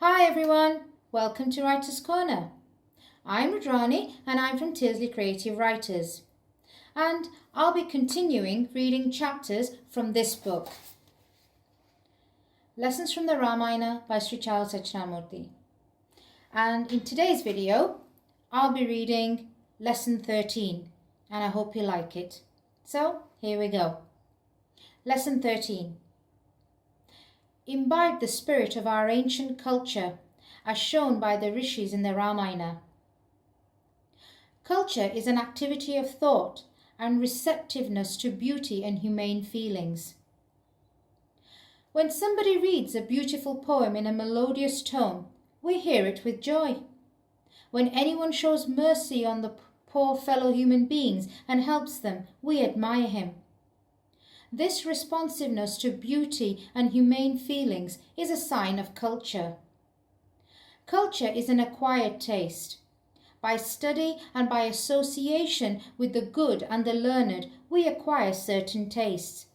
Hi everyone, welcome to Writer's Corner. I'm Rudrani and I'm from Tilsley Creative Writers. And I'll be continuing reading chapters from this book. Lessons from the Ramayana by Sri Charles Sachinamurthy. And in today's video, I'll be reading Lesson 13 and I hope you like it. So here we go. Lesson 13. Imbibe the spirit of our ancient culture, as shown by the Rishis in the Ramayana. Culture is an activity of thought and receptiveness to beauty and humane feelings. When somebody reads a beautiful poem in a melodious tone, we hear it with joy. When anyone shows mercy on the poor fellow human beings and helps them, we admire him. This responsiveness to beauty and humane feelings is a sign of culture. Culture is an acquired taste. By study and by association with the good and the learned, we acquire certain tastes.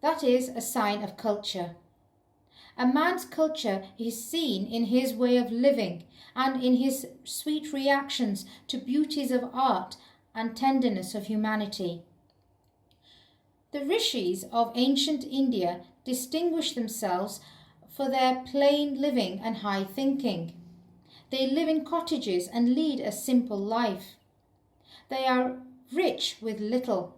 That is a sign of culture. A man's culture is seen in his way of living and in his sweet reactions to beauties of art and tenderness of humanity. The Rishis of ancient India distinguish themselves for their plain living and high thinking. They live in cottages and lead a simple life. They are rich with little.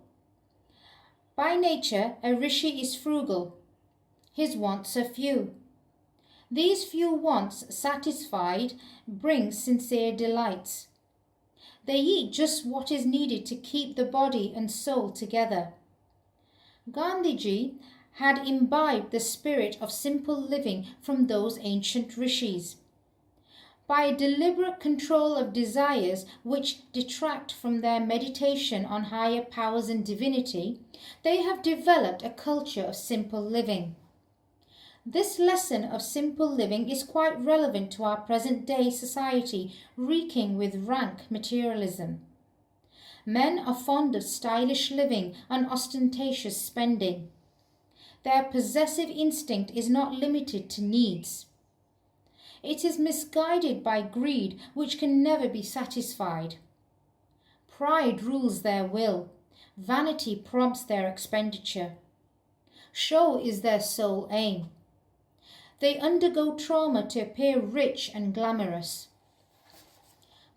By nature, a Rishi is frugal. His wants are few. These few wants satisfied bring sincere delights. They eat just what is needed to keep the body and soul together. Gandhiji had imbibed the spirit of simple living from those ancient rishis. By a deliberate control of desires which detract from their meditation on higher powers and divinity, they have developed a culture of simple living. This lesson of simple living is quite relevant to our present-day society reeking with rank materialism. Men are fond of stylish living and ostentatious spending. Their possessive instinct is not limited to needs. It is misguided by greed which can never be satisfied. Pride rules their will. Vanity prompts their expenditure. Show is their sole aim. They undergo trauma to appear rich and glamorous.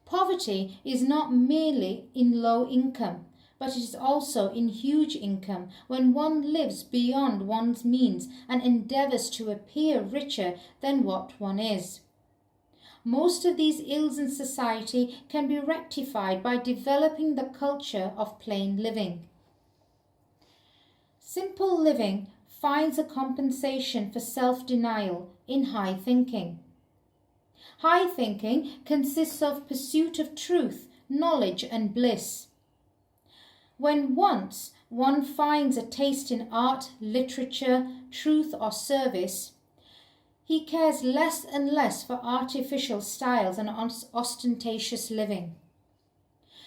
Poverty is not merely in low income, but it is also in huge income when one lives beyond one's means and endeavours to appear richer than what one is. Most of these ills in society can be rectified by developing the culture of plain living. Simple living finds a compensation for self-denial in high thinking. High thinking consists of pursuit of truth, knowledge and bliss. When once one finds a taste in art, literature, truth or service, he cares less and less for artificial styles and ostentatious living.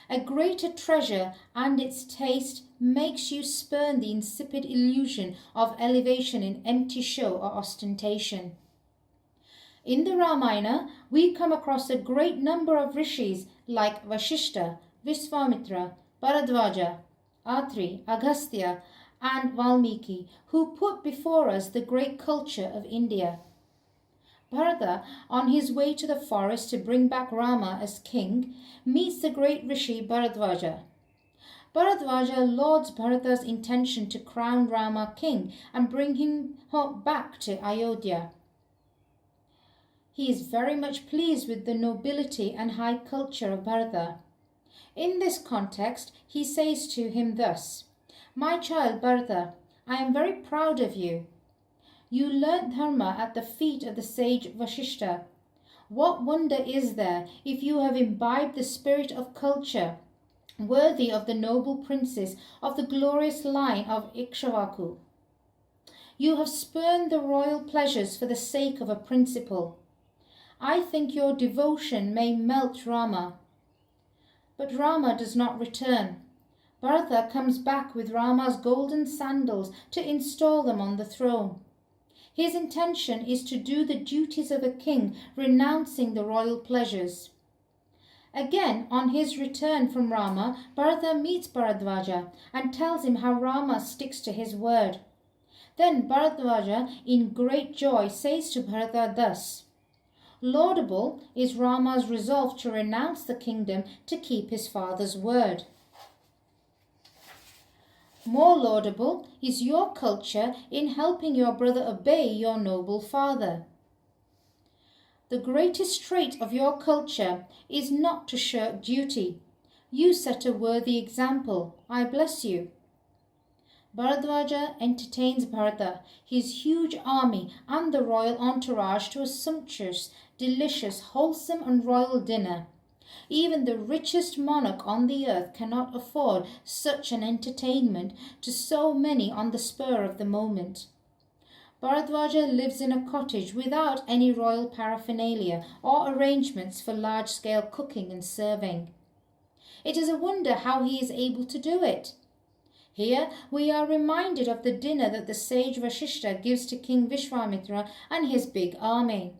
A greater treasure and its taste makes you spurn the insipid illusion of elevation in empty show or ostentation. In the Ramayana, we come across a great number of rishis like Vashishta, Viswamitra, Bharadwaja, Atri, Agastya, and Valmiki, who put before us the great culture of India. Bharata, on his way to the forest to bring back Rama as king, meets the great rishi Bharadwaja. Bharadwaja lauds Bharata's intention to crown Rama king and bring him back to Ayodhya. He is very much pleased with the nobility and high culture of Bharata. In this context, he says to him thus, "My child Bharata, I am very proud of you. You learnt dharma at the feet of the sage Vashishta. What wonder is there if you have imbibed the spirit of culture, worthy of the noble princes of the glorious line of Ikshvaku? You have spurned the royal pleasures for the sake of a principle. I think your devotion may melt Rama." But Rama does not return. Bharata comes back with Rama's golden sandals to install them on the throne. His intention is to do the duties of a king, renouncing the royal pleasures. Again, on his return from Rama, Bharata meets Bharadwaja and tells him how Rama sticks to his word. Then Bharadwaja, in great joy, says to Bharata thus: Laudable is Rama's resolve to renounce the kingdom to keep his father's word. More laudable is your culture in helping your brother obey your noble father. The greatest trait of your culture is not to shirk duty. You set a worthy example. I bless you. Bharadwaja entertains Bharata, his huge army, and the royal entourage to a sumptuous, delicious, wholesome, and royal dinner. Even the richest monarch on the earth cannot afford such an entertainment to so many on the spur of the moment. Bharadwaja lives in a cottage without any royal paraphernalia or arrangements for large-scale cooking and serving. It is a wonder how he is able to do it. Here we are reminded of the dinner that the sage Vashishta gives to King Vishwamitra and his big army.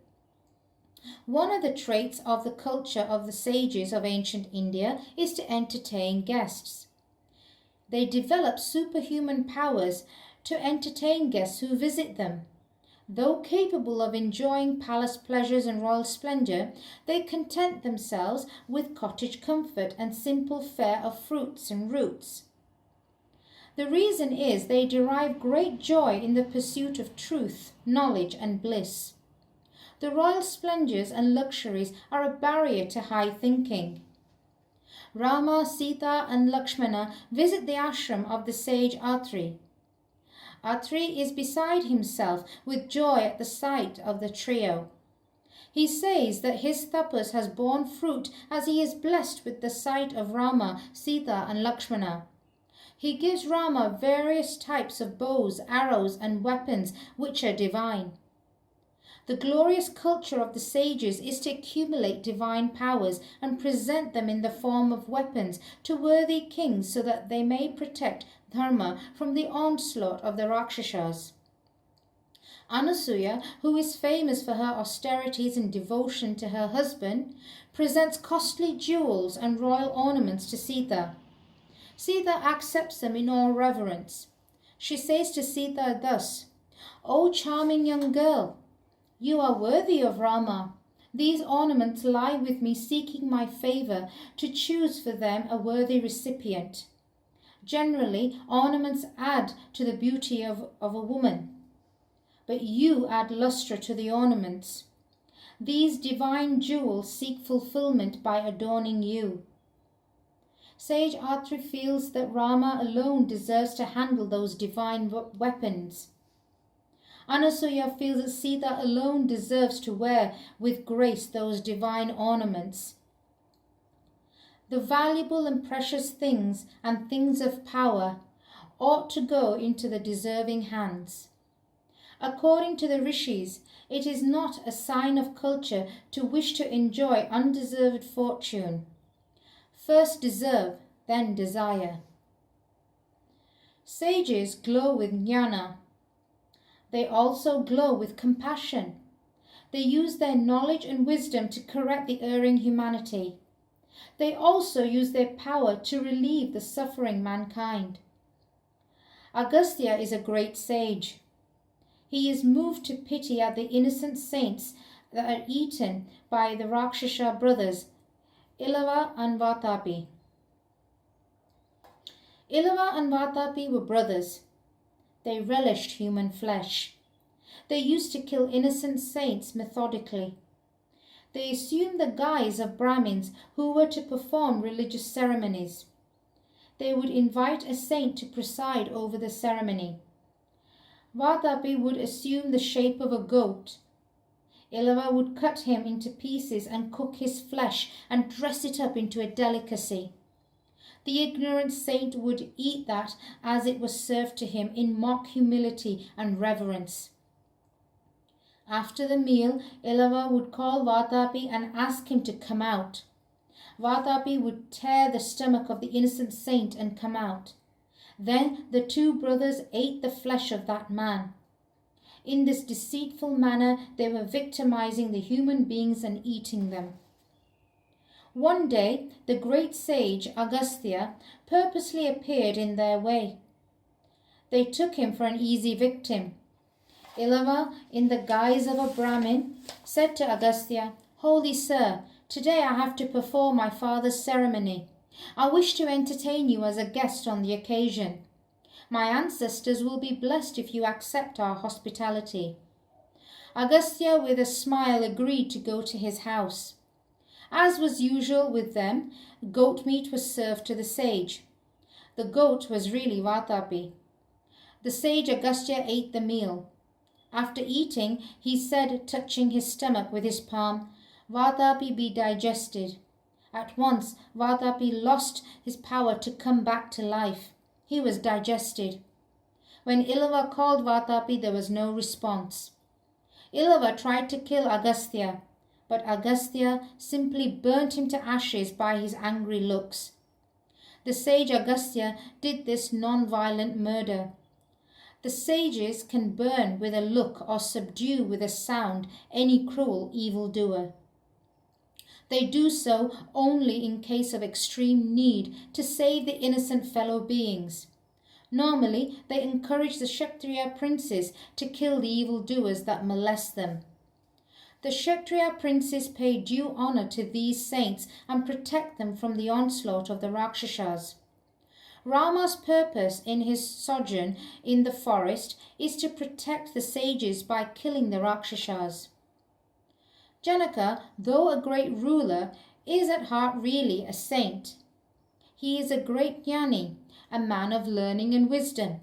One of the traits of the culture of the sages of ancient India is to entertain guests. They develop superhuman powers to entertain guests who visit them. Though capable of enjoying palace pleasures and royal splendour, they content themselves with cottage comfort and simple fare of fruits and roots. The reason is they derive great joy in the pursuit of truth, knowledge, and bliss. The royal splendours and luxuries are a barrier to high thinking. Rama, Sita, and Lakshmana visit the ashram of the sage Atri. Atri is beside himself with joy at the sight of the trio. He says that his tapas has borne fruit as he is blessed with the sight of Rama, Sita, and Lakshmana. He gives Rama various types of bows, arrows, and weapons which are divine. The glorious culture of the sages is to accumulate divine powers and present them in the form of weapons to worthy kings so that they may protect Dharma from the onslaught of the Rakshasas. Anasuya, who is famous for her austerities and devotion to her husband, presents costly jewels and royal ornaments to Sita. Sita accepts them in all reverence. She says to Sita thus: "O charming young girl, you are worthy of Rama. These ornaments lie with me seeking my favour to choose for them a worthy recipient. Generally, ornaments add to the beauty of a woman, but you add lustre to the ornaments. These divine jewels seek fulfilment by adorning you." Sage Atri feels that Rama alone deserves to handle those divine weapons. Anasuya feels that Sita alone deserves to wear with grace those divine ornaments. The valuable and precious things and things of power ought to go into the deserving hands. According to the Rishis, it is not a sign of culture to wish to enjoy undeserved fortune. First deserve, then desire. Sages glow with Jnana. They also glow with compassion. They use their knowledge and wisdom to correct the erring humanity. They also use their power to relieve the suffering mankind. Agastya is a great sage. He is moved to pity at the innocent saints that are eaten by the Rakshasa brothers, Ilava and Vatapi. Ilava and Vatapi were brothers. They relished human flesh. They used to kill innocent saints methodically. They assumed the guise of Brahmins who were to perform religious ceremonies. They would invite a saint to preside over the ceremony. Vatapi would assume the shape of a goat. Ilava would cut him into pieces and cook his flesh and dress it up into a delicacy. The ignorant saint would eat that as it was served to him in mock humility and reverence. After the meal, Ilava would call Vatapi and ask him to come out. Vatapi would tear the stomach of the innocent saint and come out. Then the two brothers ate the flesh of that man. In this deceitful manner, they were victimizing the human beings and eating them. One day, the great sage Agastya purposely appeared in their way. They took him for an easy victim. Ilava, in the guise of a Brahmin, said to Agastya, "Holy sir, today I have to perform my father's ceremony. I wish to entertain you as a guest on the occasion. My ancestors will be blessed if you accept our hospitality." Agastya, with a smile, agreed to go to his house. As was usual with them, goat meat was served to the sage. The goat was really Vatapi. The sage Agastya ate the meal. After eating, he said, touching his stomach with his palm, "Vatapi, be digested." At once, Vatapi lost his power to come back to life. He was digested. When Ilava called Vatapi, there was no response. Ilava tried to kill Agastya, but Agastya simply burnt him to ashes by his angry looks. The sage Agastya did this non-violent murder. The sages can burn with a look or subdue with a sound any cruel evildoer. They do so only in case of extreme need to save the innocent fellow beings. Normally, they encourage the Kshatriya princes to kill the evildoers that molest them. The Kshatriya princes pay due honor to these saints and protect them from the onslaught of the Rakshasas. Rama's purpose in his sojourn in the forest is to protect the sages by killing the Rakshasas. Janaka, though a great ruler, is at heart really a saint. He is a great jnani, a man of learning and wisdom.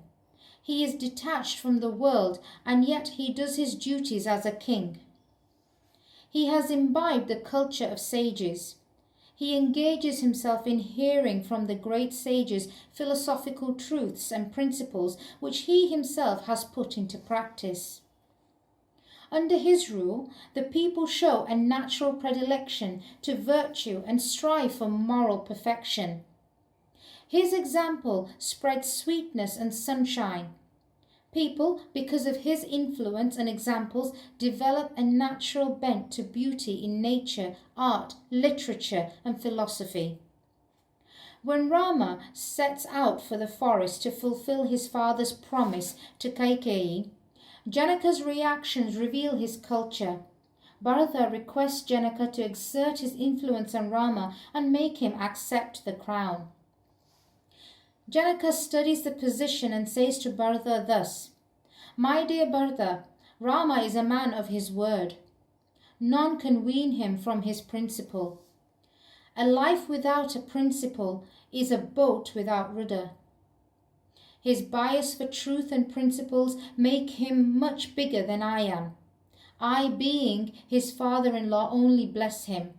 He is detached from the world, and yet he does his duties as a king. He has imbibed the culture of sages. He engages himself in hearing from the great sages philosophical truths and principles which he himself has put into practice. Under his rule, the people show a natural predilection to virtue and strive for moral perfection. His example spreads sweetness and sunshine. People, because of his influence and examples, develop a natural bent to beauty in nature, art, literature, and philosophy. When Rama sets out for the forest to fulfill his father's promise to Kaikeyi, Janaka's reactions reveal his culture. Bharata requests Janaka to exert his influence on Rama and make him accept the crown. Janaka studies the position and says to Bharata thus, "My dear Bharata, Rama is a man of his word. None can wean him from his principle. A life without a principle is a boat without rudder. His bias for truth and principles make him much bigger than I am. I, being his father-in-law, only bless him.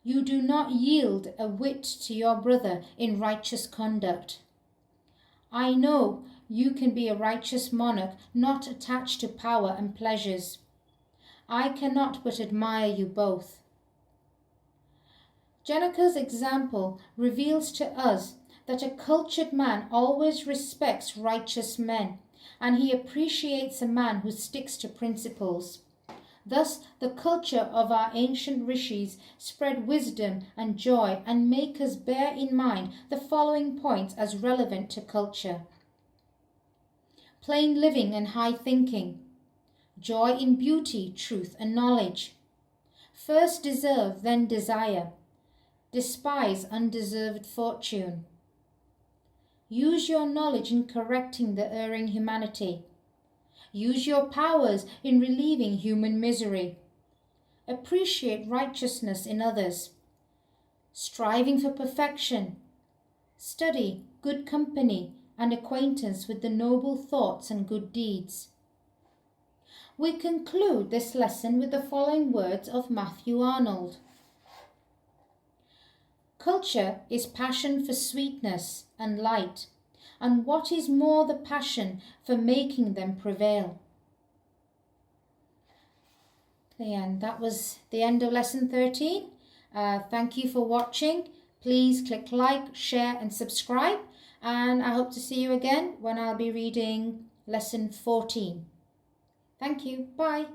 You do not yield a whit to your brother in righteous conduct. I know you can be a righteous monarch, not attached to power and pleasures. I cannot but admire you both." Janaka's example reveals to us that a cultured man always respects righteous men, and he appreciates a man who sticks to principles. Thus, the culture of our ancient Rishis spread wisdom and joy and make us bear in mind the following points as relevant to culture. Plain living and high thinking. Joy in beauty, truth and knowledge. First deserve, then desire. Despise undeserved fortune. Use your knowledge in correcting the erring humanity. Use your powers in relieving human misery. Appreciate righteousness in others. Striving for perfection. Study good company and acquaintance with the noble thoughts and good deeds. We conclude this lesson with the following words of Matthew Arnold. Culture is passion for sweetness and light, and what is more the passion for making them prevail. And that was the end of lesson 13. Thank you for watching. Please click like, share and subscribe, and I hope to see you again when I'll be reading lesson 14. Thank you. Bye.